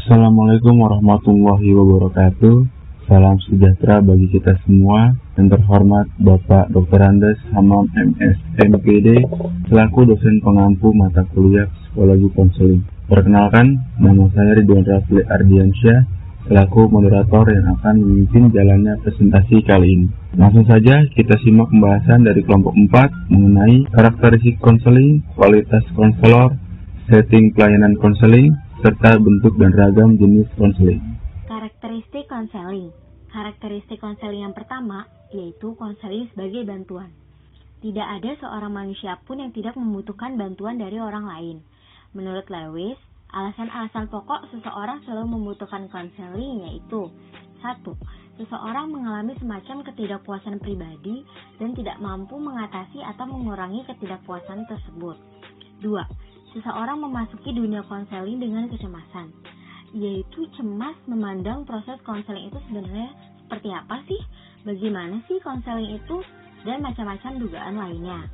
Assalamualaikum warahmatullahi wabarakatuh. Salam sejahtera bagi kita semua. Yang terhormat Bapak Dr. Andes Hamam MS MPD selaku dosen pengampu mata kuliah psikologi konseling. Perkenalkan, nama saya Ridwan Rafli Ardiansyah selaku moderator yang akan memimpin jalannya presentasi kali ini. Langsung saja kita simak pembahasan dari kelompok 4 mengenai karakteristik konseling, kualitas konselor, setting pelayanan konseling, serta bentuk dan ragam jenis konseling. Karakteristik konseling. Karakteristik konseling yang pertama yaitu konseling sebagai bantuan. Tidak ada seorang manusia pun yang tidak membutuhkan bantuan dari orang lain. Menurut Lewis, alasan-alasan pokok seseorang selalu membutuhkan konseling yaitu 1. Seseorang mengalami semacam ketidakpuasan pribadi dan tidak mampu mengatasi atau mengurangi ketidakpuasan tersebut. 2. Seseorang memasuki dunia konseling dengan kecemasan, yaitu cemas memandang proses konseling itu sebenarnya seperti apa sih, bagaimana sih konseling itu, dan macam-macam dugaan lainnya.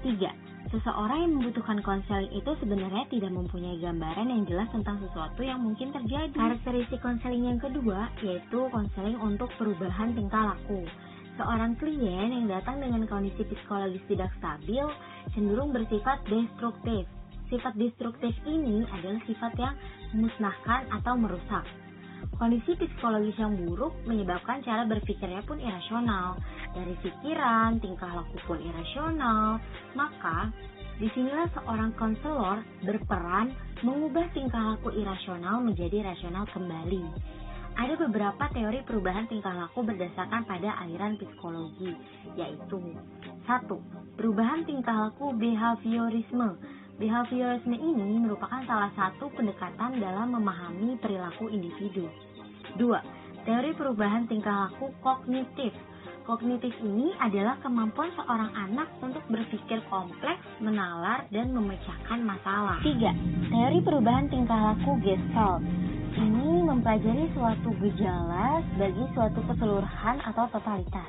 3. Seseorang yang membutuhkan konseling itu sebenarnya tidak mempunyai gambaran yang jelas tentang sesuatu yang mungkin terjadi. Karakteristik konseling yang kedua yaitu konseling untuk perubahan tingkah laku. Seorang klien yang datang dengan kondisi psikologis tidak stabil cenderung bersifat destruktif. Sifat destruktif ini adalah sifat yang memusnahkan atau merusak. Kondisi psikologis yang buruk menyebabkan cara berpikirnya pun irasional. Dari pikiran, tingkah laku pun irasional. Maka, disinilah seorang konselor berperan mengubah tingkah laku irasional menjadi rasional kembali. Ada beberapa teori perubahan tingkah laku berdasarkan pada aliran psikologi, yaitu 1. Perubahan tingkah laku behaviorisme. Behaviorisme ini merupakan salah satu pendekatan dalam memahami perilaku individu. 2. Teori perubahan tingkah laku kognitif. Kognitif ini adalah kemampuan seorang anak untuk berpikir kompleks, menalar, dan memecahkan masalah. 3. Teori perubahan tingkah laku Gestalt. Ini mempelajari suatu gejala sebagai suatu keseluruhan atau totalitas.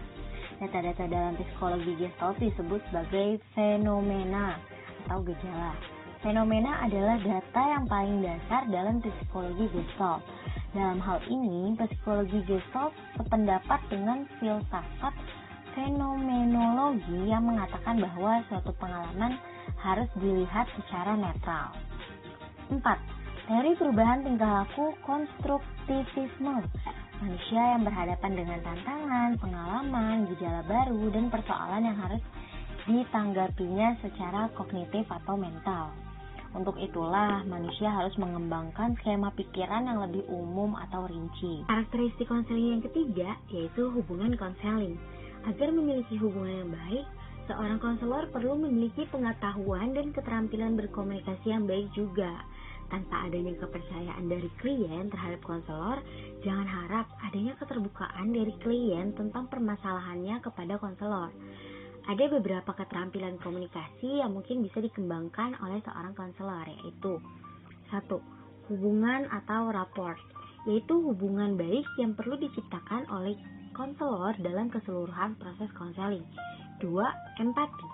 Data-data dalam psikologi Gestalt disebut sebagai fenomena atau gejala. Fenomena adalah data yang paling dasar dalam psikologi Gestalt. Dalam hal ini, psikologi Gestalt sependapat dengan filsafat fenomenologi yang mengatakan bahwa suatu pengalaman harus dilihat secara netral. 4. Teori perubahan tingkah laku konstruktivisme. Manusia yang berhadapan dengan tantangan, pengalaman, gejala baru, dan persoalan yang harus ditanggapinya secara kognitif atau mental. Untuk itulah, manusia harus mengembangkan skema pikiran yang lebih umum atau rinci. Karakteristik konseling yang ketiga yaitu hubungan konseling. Agar memiliki hubungan yang baik, seorang konselor perlu memiliki pengetahuan dan keterampilan berkomunikasi yang baik juga. Tanpa adanya kepercayaan dari klien terhadap konselor, jangan harap adanya keterbukaan dari klien tentang permasalahannya kepada konselor. Ada beberapa keterampilan komunikasi yang mungkin bisa dikembangkan oleh seorang konselor, yaitu 1. Hubungan atau rapport, yaitu hubungan baik yang perlu diciptakan oleh konselor dalam keseluruhan proses konseling. 2. Empati.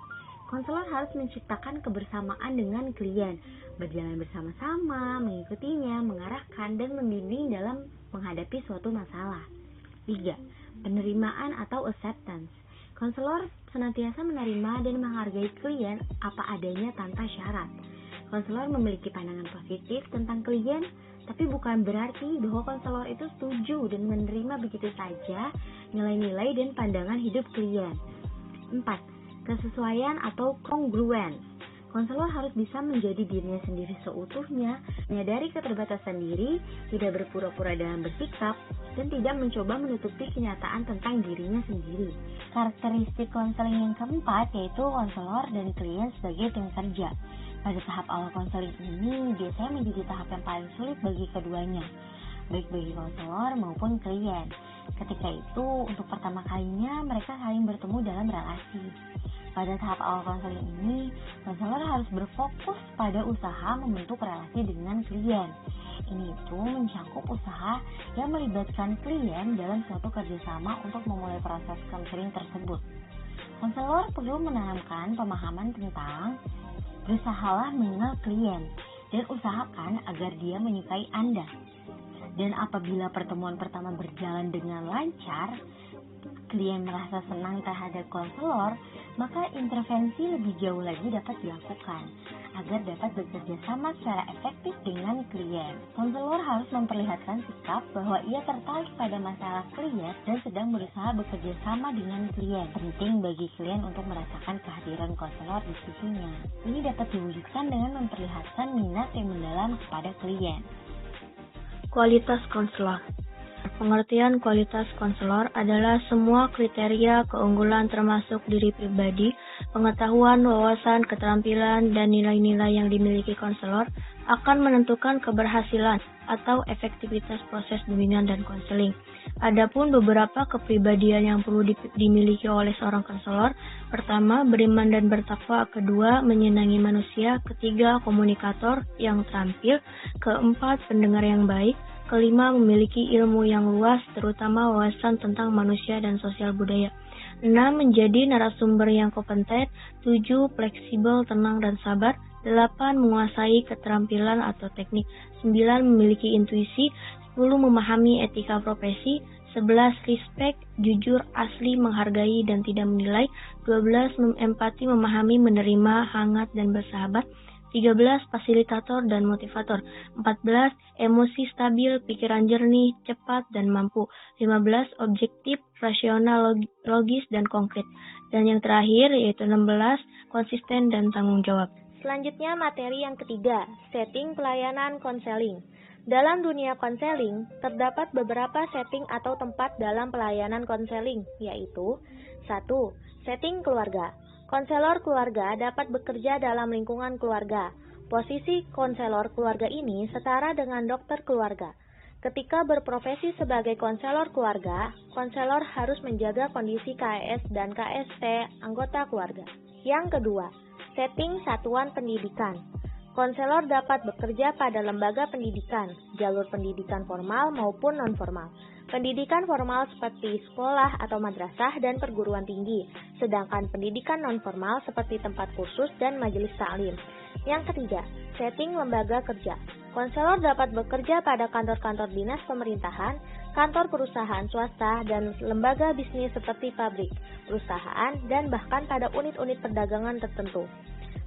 Konselor harus menciptakan kebersamaan dengan klien, berjalan bersama-sama, mengikutinya, mengarahkan, dan membimbing dalam menghadapi suatu masalah. 3. Penerimaan atau acceptance. Konselor senantiasa menerima dan menghargai klien apa adanya tanpa syarat. Konselor memiliki pandangan positif tentang klien, tapi bukan berarti bahwa konselor itu setuju dan menerima begitu saja nilai-nilai dan pandangan hidup klien. 4. Kesesuaian atau congruence. Konselor harus bisa menjadi dirinya sendiri seutuhnya, menyadari keterbatasan diri, tidak berpura-pura dalam bersikap, dan tidak mencoba menutupi kenyataan tentang dirinya sendiri. Karakteristik konseling yang keempat yaitu konselor dan klien sebagai tim kerja. Pada tahap awal konseling ini biasanya menjadi tahap yang paling sulit bagi keduanya, baik bagi konselor maupun klien. Ketika itu, untuk pertama kalinya mereka saling bertemu dalam relasi. Pada tahap awal konseling ini, konselor harus berfokus pada usaha membentuk relasi dengan klien. Ini itu mencakup usaha yang melibatkan klien dalam suatu kerjasama untuk memulai proses konseling tersebut. Konselor perlu menanamkan pemahaman tentang berusahalah mengenal klien dan usahakan agar dia menyukai Anda. Dan apabila pertemuan pertama berjalan dengan lancar, klien merasa senang terhadap konselor, maka intervensi lebih jauh lagi dapat dilakukan agar dapat bekerja sama secara efektif dengan klien. Konselor harus memperlihatkan sikap bahwa ia tertarik pada masalah klien dan sedang berusaha bekerja sama dengan klien. Penting bagi klien untuk merasakan kehadiran konselor di sisinya. Ini dapat diwujudkan dengan memperlihatkan minat yang mendalam kepada klien. Kualitas konselor. Pengertian kualitas konselor adalah semua kriteria keunggulan termasuk diri pribadi, pengetahuan, wawasan, keterampilan, dan nilai-nilai yang dimiliki konselor akan menentukan keberhasilan atau efektivitas proses bimbingan dan konseling. Adapun beberapa kepribadian yang perlu dimiliki oleh seorang konselor: pertama, beriman dan bertakwa; kedua, menyenangi manusia; ketiga, komunikator yang terampil; keempat, pendengar yang baik; kelima, memiliki ilmu yang luas, terutama wawasan tentang manusia dan sosial budaya; 6, menjadi narasumber yang kompeten; 7, fleksibel, tenang, dan sabar; 8, menguasai keterampilan atau teknik; 9, memiliki intuisi; 10, memahami etika profesi; 11, respect, jujur, asli, menghargai, dan tidak menilai; 12, empati, memahami, menerima, hangat, dan bersahabat; 13, fasilitator dan motivator; 14, emosi stabil, pikiran jernih, cepat, dan mampu; 15, objektif, rasional, logis, dan konkret; dan yang terakhir yaitu 16, konsisten dan tanggung jawab. Selanjutnya materi yang ketiga, setting pelayanan konseling. Dalam dunia konseling, terdapat beberapa setting atau tempat dalam pelayanan konseling, yaitu 1. Setting keluarga. Konselor keluarga dapat bekerja dalam lingkungan keluarga. Posisi konselor keluarga ini setara dengan dokter keluarga. Ketika berprofesi sebagai konselor keluarga, konselor harus menjaga kondisi KS dan KST anggota keluarga. Yang kedua, setting satuan pendidikan. Konselor dapat bekerja pada lembaga pendidikan, jalur pendidikan formal maupun non-formal. Pendidikan formal seperti sekolah atau madrasah dan perguruan tinggi, sedangkan pendidikan non-formal seperti tempat kursus dan majelis taklim. Yang ketiga, setting lembaga kerja. Konselor dapat bekerja pada kantor-kantor dinas pemerintahan, kantor perusahaan swasta, dan lembaga bisnis seperti pabrik, perusahaan, dan bahkan pada unit-unit perdagangan tertentu.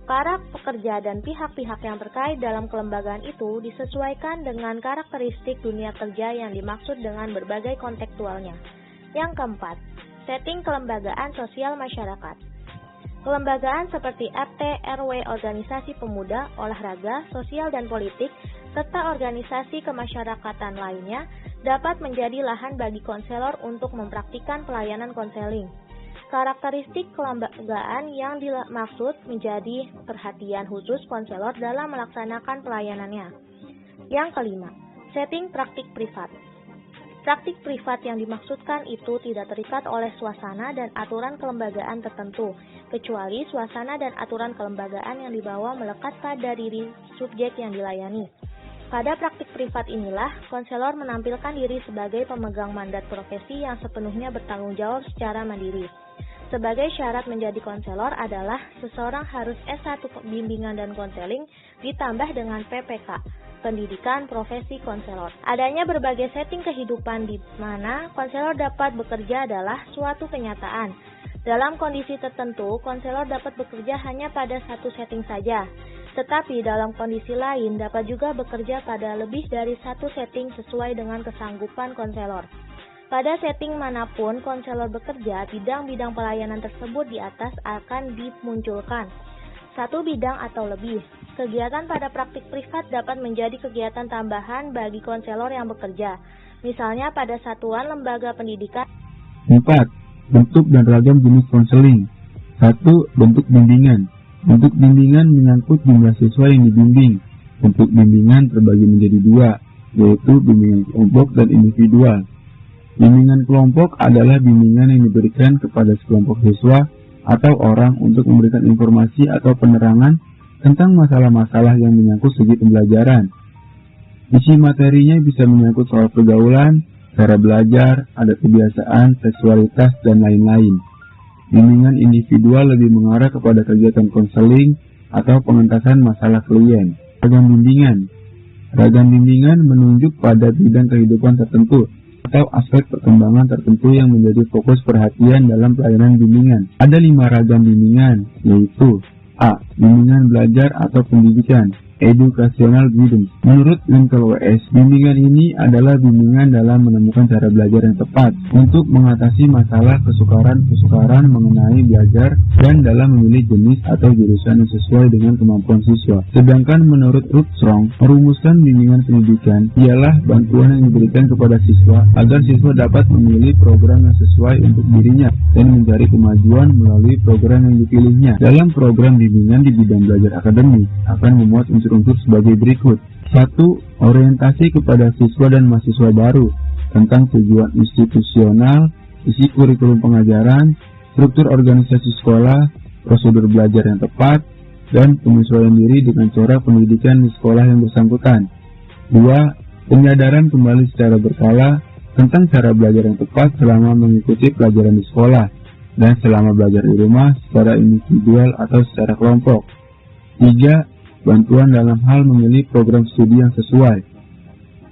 Karakter pekerja dan pihak-pihak yang terkait dalam kelembagaan itu disesuaikan dengan karakteristik dunia kerja yang dimaksud dengan berbagai kontekstualnya. Yang keempat, setting kelembagaan sosial masyarakat. Kelembagaan seperti RT, RW, organisasi pemuda, olahraga, sosial dan politik, serta organisasi kemasyarakatan lainnya dapat menjadi lahan bagi konselor untuk mempraktikkan pelayanan konseling. Karakteristik kelembagaan yang dimaksud menjadi perhatian khusus konselor dalam melaksanakan pelayanannya. Yang kelima, setting praktik privat. Praktik privat yang dimaksudkan itu tidak terikat oleh suasana dan aturan kelembagaan tertentu, kecuali suasana dan aturan kelembagaan yang dibawa melekat pada diri subjek yang dilayani. Pada praktik privat inilah, konselor menampilkan diri sebagai pemegang mandat profesi yang sepenuhnya bertanggung jawab secara mandiri. Sebagai syarat menjadi konselor adalah seseorang harus S1 bimbingan dan konseling ditambah dengan PPK, pendidikan profesi konselor. Adanya berbagai setting kehidupan di mana konselor dapat bekerja adalah suatu kenyataan. Dalam kondisi tertentu, konselor dapat bekerja hanya pada satu setting saja. Tetapi dalam kondisi lain dapat juga bekerja pada lebih dari satu setting sesuai dengan kesanggupan konselor. Pada setting manapun konselor bekerja, bidang-bidang pelayanan tersebut di atas akan dimunculkan. Satu bidang atau lebih. Kegiatan pada praktik privat dapat menjadi kegiatan tambahan bagi konselor yang bekerja. Misalnya pada satuan lembaga pendidikan. 4. Bentuk dan ragam jenis konseling. 1. Bentuk bimbingan. Bentuk bimbingan menyangkut jumlah siswa yang dibimbing. Bentuk bimbingan terbagi menjadi dua, yaitu bimbingan kelompok dan individual. Bimbingan kelompok adalah bimbingan yang diberikan kepada sekelompok siswa atau orang untuk memberikan informasi atau penerangan tentang masalah-masalah yang menyangkut segi pembelajaran. Isi materinya bisa menyangkut soal pergaulan, cara belajar, adat kebiasaan, seksualitas, dan lain-lain. Bimbingan individual lebih mengarah kepada kegiatan konseling atau pengentasan masalah klien. Ragam bimbingan. Ragam bimbingan menunjuk pada bidang kehidupan tertentu atau aspek perkembangan tertentu yang menjadi fokus perhatian dalam pelayanan bimbingan. Ada 5 ragam bimbingan, yaitu A. Bimbingan belajar atau pendidikan, Educational Guidance. Menurut Lincoln WS, bimbingan ini adalah bimbingan dalam menemukan cara belajar yang tepat untuk mengatasi masalah kesukaran mengenai belajar dan dalam memilih jenis atau jurusan yang sesuai dengan kemampuan siswa. Sedangkan menurut Armstrong, merumuskan bimbingan pendidikan ialah bantuan yang diberikan kepada siswa agar siswa dapat memilih program yang sesuai untuk dirinya dan mencari kemajuan melalui program yang dipilihnya. Dalam program bimbingan di bidang belajar akademik akan memuat unsur sebagai berikut. 1. Orientasi kepada siswa dan mahasiswa baru tentang tujuan institusional, isi kurikulum pengajaran, struktur organisasi sekolah, prosedur belajar yang tepat, dan penyesuaian diri dengan corak pendidikan di sekolah yang bersangkutan. 2. Penyadaran kembali secara berkala tentang cara belajar yang tepat selama mengikuti pelajaran di sekolah dan selama belajar di rumah secara individual atau secara kelompok. 3. Bantuan dalam hal memilih program studi yang sesuai.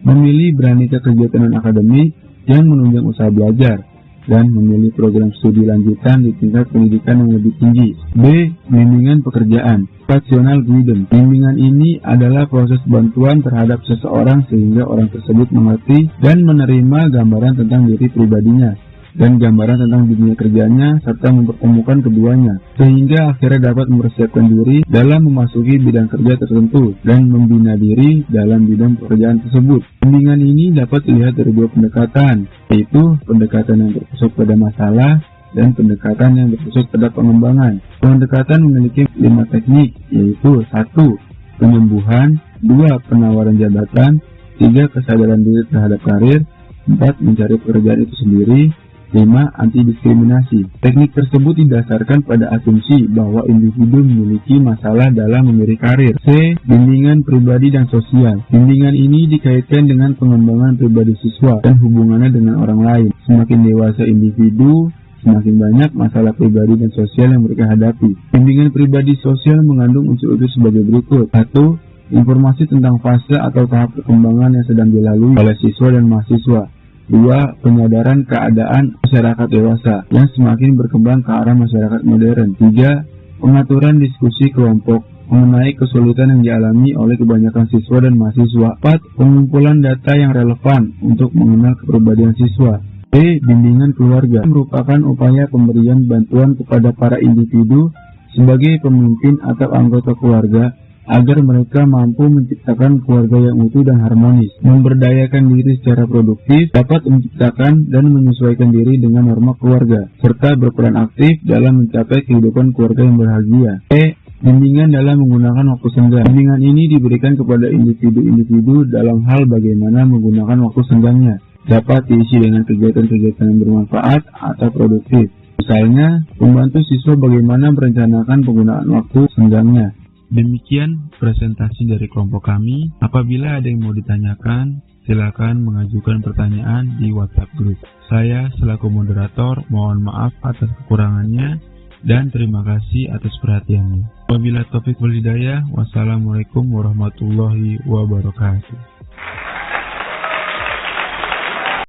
Memilih beraneka kegiatan akademik yang menunjang usaha belajar dan memilih program studi lanjutan di tingkat pendidikan yang lebih tinggi. B. Bimbingan pekerjaan, Vocational Guidance. Bimbingan ini adalah proses bantuan terhadap seseorang sehingga orang tersebut mengerti dan menerima gambaran tentang diri pribadinya dan gambaran tentang dunia kerjanya serta mempertemukan keduanya sehingga akhirnya dapat mempersiapkan diri dalam memasuki bidang kerja tertentu dan membina diri dalam bidang pekerjaan tersebut. Bimbingan ini dapat dilihat dari 2 pendekatan, yaitu pendekatan yang berpusat pada masalah dan pendekatan yang berpusat pada pengembangan. Pendekatan memiliki 5 teknik, yaitu 1. Penyembuhan, 2. Penawaran jabatan, 3. Kesadaran diri terhadap karir, 4. Mencari pekerjaan itu sendiri, 5. Antidiskriminasi. Teknik tersebut didasarkan pada asumsi bahwa individu memiliki masalah dalam memilih karir. C. Bimbingan pribadi dan sosial. Bimbingan ini dikaitkan dengan pengembangan pribadi siswa dan hubungannya dengan orang lain. Semakin dewasa individu, semakin banyak masalah pribadi dan sosial yang mereka hadapi. Bimbingan pribadi sosial mengandung unsur-unsur sebagai berikut. 1. Informasi tentang fase atau tahap perkembangan yang sedang dilalui oleh siswa dan mahasiswa. 2. Penyadaran keadaan masyarakat dewasa yang semakin berkembang ke arah masyarakat modern. 3. Pengaturan diskusi kelompok mengenai kesulitan yang dialami oleh kebanyakan siswa dan mahasiswa. 4. Pengumpulan data yang relevan untuk mengenal kepribadian siswa. B. Bimbingan keluarga merupakan upaya pemberian bantuan kepada para individu sebagai pemimpin atau anggota keluarga agar mereka mampu menciptakan keluarga yang utuh dan harmonis, memberdayakan diri secara produktif, dapat menciptakan dan menyesuaikan diri dengan norma keluarga, serta berperan aktif dalam mencapai kehidupan keluarga yang bahagia. E. Bimbingan dalam menggunakan waktu senggang. Bimbingan ini diberikan kepada individu-individu dalam hal bagaimana menggunakan waktu senggangnya. Dapat diisi dengan kegiatan-kegiatan yang bermanfaat atau produktif. Misalnya, membantu siswa bagaimana merencanakan penggunaan waktu senggangnya. Demikian presentasi dari kelompok kami. Apabila ada yang mau ditanyakan, silakan mengajukan pertanyaan di WhatsApp Group. Saya selaku moderator mohon maaf atas kekurangannya dan terima kasih atas perhatiannya. Wabillahi taufiq wal hidayah. Wassalamualaikum warahmatullahi wabarakatuh.